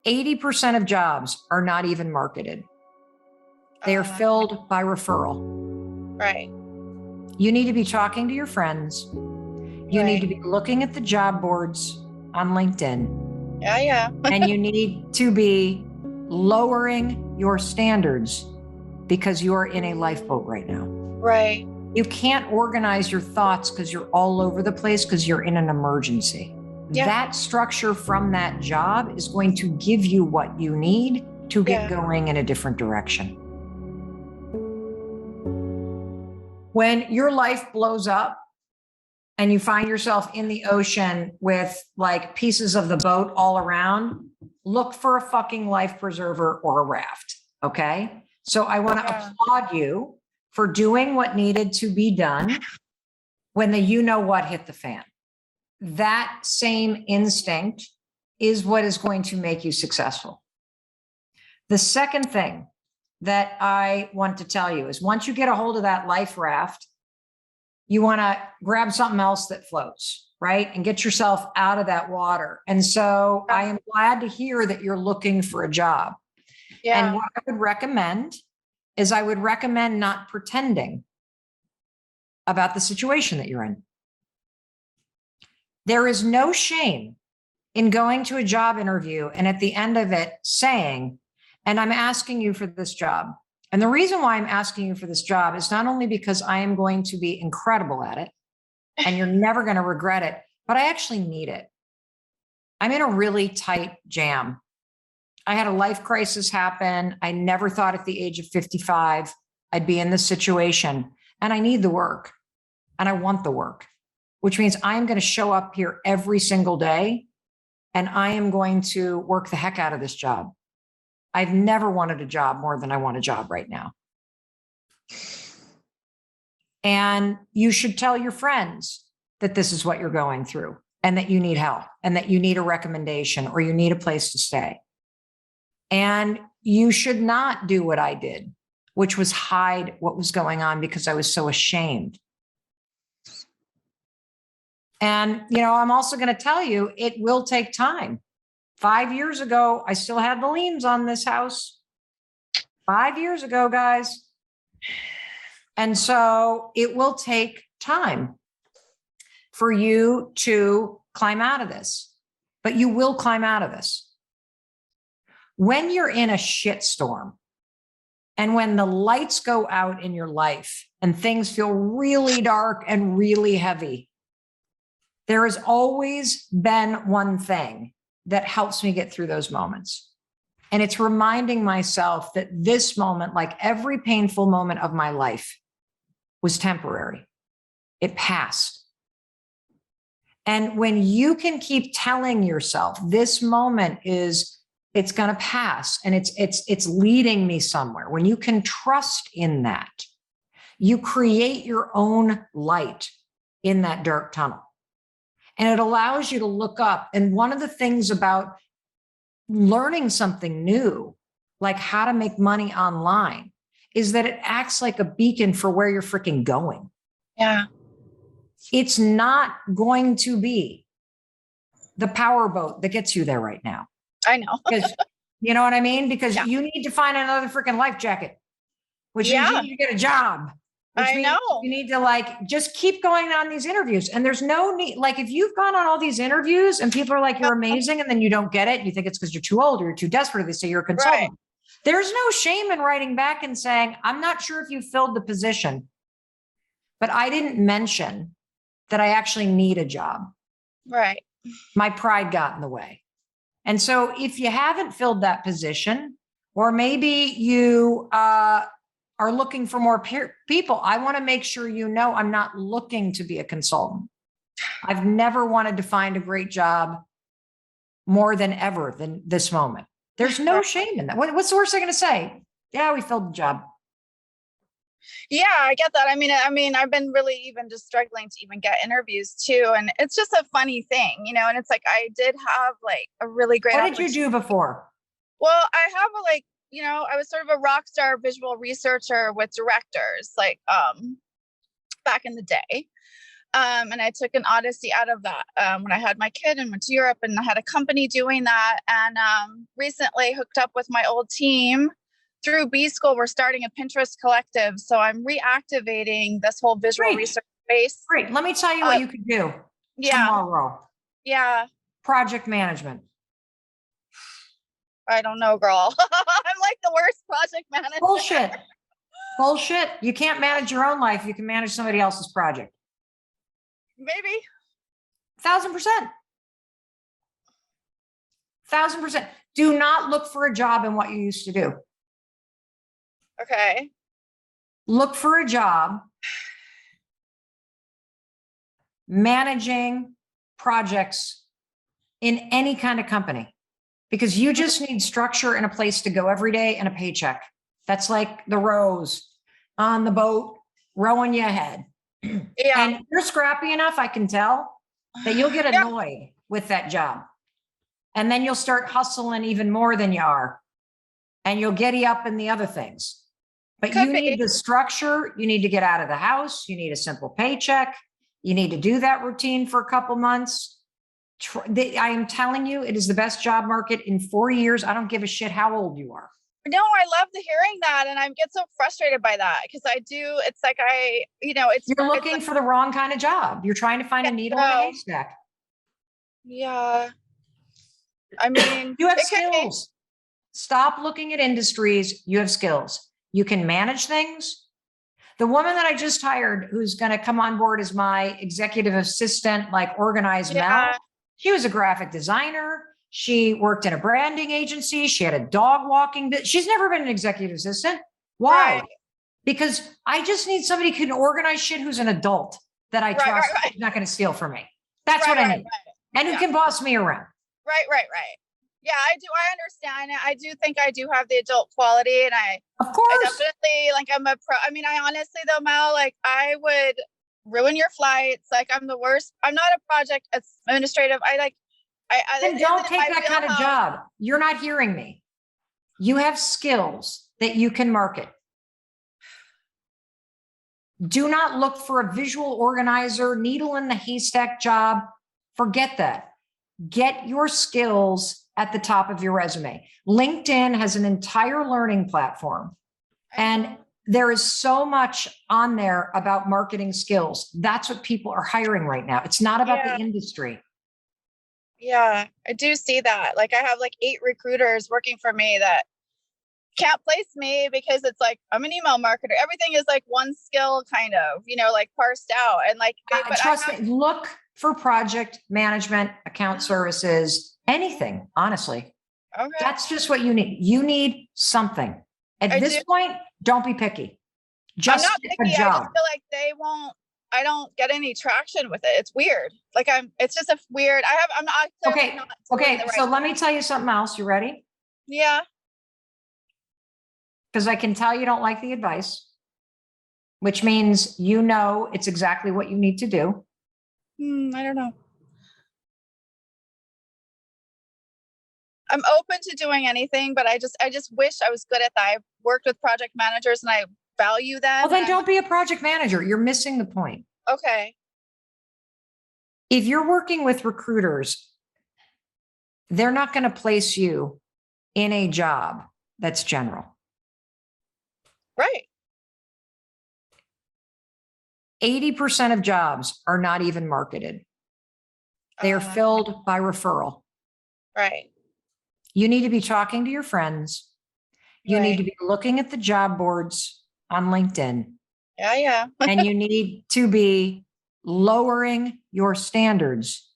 80% of jobs are not even marketed. They are filled by referral. Right. You need to be talking to your friends. You need to be looking at the job boards on LinkedIn. Yeah. And you need to be lowering your standards because you are in a lifeboat right now. Right. You can't organize your thoughts because you're all over the place because you're in an emergency. Yeah. That structure from that job is going to give you what you need to get going in a different direction. When your life blows up and you find yourself in the ocean with like pieces of the boat all around, look for a fucking life preserver or a raft. Okay. So I want to applaud you for doing what needed to be done when the you know what hit the fan. That same instinct is what is going to make you successful. The second thing that I want to tell you is once you get a hold of that life raft, you want to grab something else that floats, right? And get yourself out of that water. And so I am glad to hear that you're looking for a job. Yeah. And what I would recommend is I would recommend not pretending about the situation that you're in. There is no shame in going to a job interview and at the end of it saying, and I'm asking you for this job. And the reason why I'm asking you for this job is not only because I am going to be incredible at it and you're never going to regret it, but I actually need it. I'm in a really tight jam. I had a life crisis happen. I never thought at the age of 55 I'd be in this situation, and I need the work and I want the work, which means I'm going to show up here every single day and I am going to work the heck out of this job. I've never wanted a job more than I want a job right now. And you should tell your friends that this is what you're going through and that you need help and that you need a recommendation or you need a place to stay. And you should not do what I did, which was hide what was going on because I was so ashamed. And, you know, I'm also going to tell you, it will take time. 5 years ago, I still had the liens on this house. 5 years ago, guys. And so it will take time for you to climb out of this, but you will climb out of this. When you're in a shitstorm and when the lights go out in your life and things feel really dark and really heavy, there has always been one thing that helps me get through those moments. And it's reminding myself that this moment, like every painful moment of my life, was temporary. It passed. And when you can keep telling yourself this moment it's going to pass and it's leading me somewhere, when you can trust in that, you create your own light in that dark tunnel. And it allows you to look up. And one of the things about learning something new, like how to make money online, is that it acts like a beacon for where you're freaking going. Yeah. It's not going to be the power boat that gets you there right now. I know. Because you know what I mean? Because you need to find another freaking life jacket, which means you need to get a job. Which means you need to like just keep going on these interviews. And there's no need, like if you've gone on all these interviews and people are like, you're amazing, and then you don't get it, you think it's because you're too old or you're too desperate, they say you're a consultant. Right. There's no shame in writing back and saying, I'm not sure if you filled the position, but I didn't mention that I actually need a job. Right. My pride got in the way. And so if you haven't filled that position, or maybe you are looking for more people, I want to make sure you know I'm not looking to be a consultant. I've never wanted to find a great job more than ever than this moment. There's no shame in that. What's the worst they're going to say? Yeah, we filled the job. Yeah, I get that. I mean, I've been really even just struggling to even get interviews too. And it's just a funny thing, you know, and it's like, I did have like a really great What did you do before? Well, I have you know, I was sort of a rock star visual researcher with directors, like, back in the day. And I took an odyssey out of that when I had my kid and went to Europe, and I had a company doing that. And recently hooked up with my old team through B School. We're starting a Pinterest collective. So I'm reactivating this whole visual research space. Great. Let me tell you what you could do tomorrow. Yeah. Project management. I don't know, girl. I'm like the worst project manager. Bullshit. Bullshit. You can't manage your own life. You can manage somebody else's project. Maybe. 1,000%. 1,000%. Do not look for a job in what you used to do. Okay. Look for a job managing projects in any kind of company, because you just need structure and a place to go every day and a paycheck. That's like the rows on the boat rowing you ahead. Yeah. And you're scrappy enough, I can tell, that you'll get annoyed with that job. And then you'll start hustling even more than you are. And you'll giddy up in the other things. But you need the structure. You need to get out of the house. You need a simple paycheck. You need to do that routine for a couple months. I am telling you, it is the best job market in 4 years. I don't give a shit how old you are. No, I love the hearing that. And I get so frustrated by that because it's like you're looking for the wrong kind of job. You're trying to find a needle in a haystack. Yeah. I mean, you have skills. Stop looking at industries. You have skills. You can manage things. The woman that I just hired, who's going to come on board as my executive assistant, like organize Mel, she was a graphic designer. She worked in a branding agency. She had a dog walking. She's never been an executive assistant. Why? Right. Because I just need somebody who can organize shit who's an adult that I trust is not going to steal from me. That's what I need. And who can boss me around. Right. Yeah, I do. I understand it. I do think I do have the adult quality, and of course, I definitely I'm a pro. I mean, I honestly though, Mel, I would ruin your flights. I'm the worst. I'm not a project administrative. And don't take that kind of job. You're not hearing me. You have skills that you can market. Do not look for a visual organizer, needle in the haystack job. Forget that. Get your skills at the top of your resume. LinkedIn has an entire learning platform, and there is so much on there about marketing skills. That's what people are hiring right now. It's not about the industry. Yeah, I do see that. I have 8 recruiters working for me that can't place me because it's I'm an email marketer. Everything is one skill kind of, parsed out. And trust me, look for project management, account services, anything, honestly. Okay. That's just what you need. You need something. At this point, don't be picky. Just I'm not picky. a job. I just feel I don't get any traction with it. It's weird. It's just a weird, I'm not. Okay. So let me tell you something else. You ready? Yeah. Because I can tell you don't like the advice, which means it's exactly what you need to do. I don't know. I'm open to doing anything, but I just wish I was good at that. I've worked with project managers and I value them. Well, then don't be a project manager. You're missing the point. Okay. If you're working with recruiters, they're not going to place you in a job that's general. Right. 80% of jobs are not even marketed. They are filled by referral. Right. You need to be talking to your friends. You need to be looking at the job boards on LinkedIn. Yeah. And you need to be lowering your standards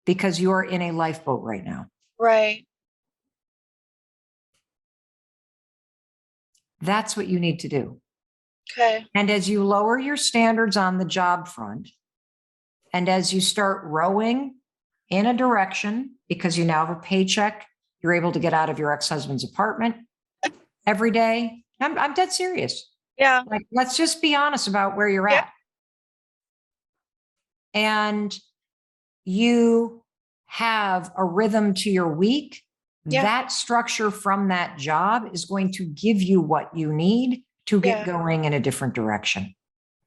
because you're in a lifeboat right now. Right. That's what you need to do. Okay. And as you lower your standards on the job front, and as you start rowing in a direction, because you now have a paycheck, you're able to get out of your ex-husband's apartment every day. I'm dead serious. Yeah. Let's just be honest about where you're at. And you have a rhythm to your week. That structure from that job is going to give you what you need to get going in a different direction.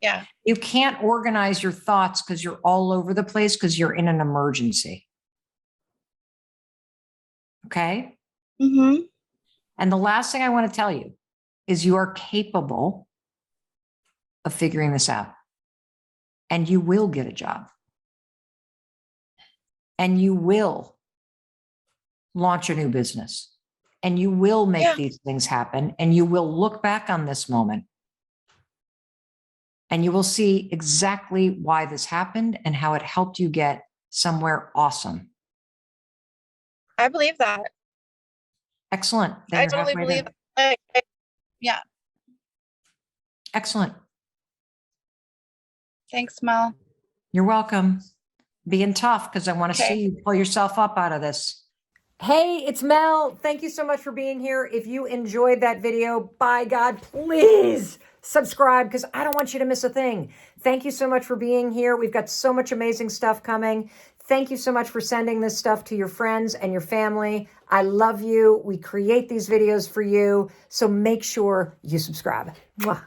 Yeah. You can't organize your thoughts because you're all over the place because you're in an emergency. Okay. Mm-hmm. And the last thing I want to tell you is you are capable of figuring this out. And you will get a job. And you will launch a new business. And you will make these things happen. And you will look back on this moment. And you will see exactly why this happened and how it helped you get somewhere awesome. I believe that. Excellent. I totally believe that. Yeah. Excellent. Thanks, Mel. You're welcome. Being tough because I want to see you pull yourself up out of this. Hey, it's Mel. Thank you so much for being here. If you enjoyed that video, by God, please subscribe because I don't want you to miss a thing. Thank you so much for being here. We've got so much amazing stuff coming. Thank you so much for sending this stuff to your friends and your family. I love you. We create these videos for you. So make sure you subscribe. Mwah.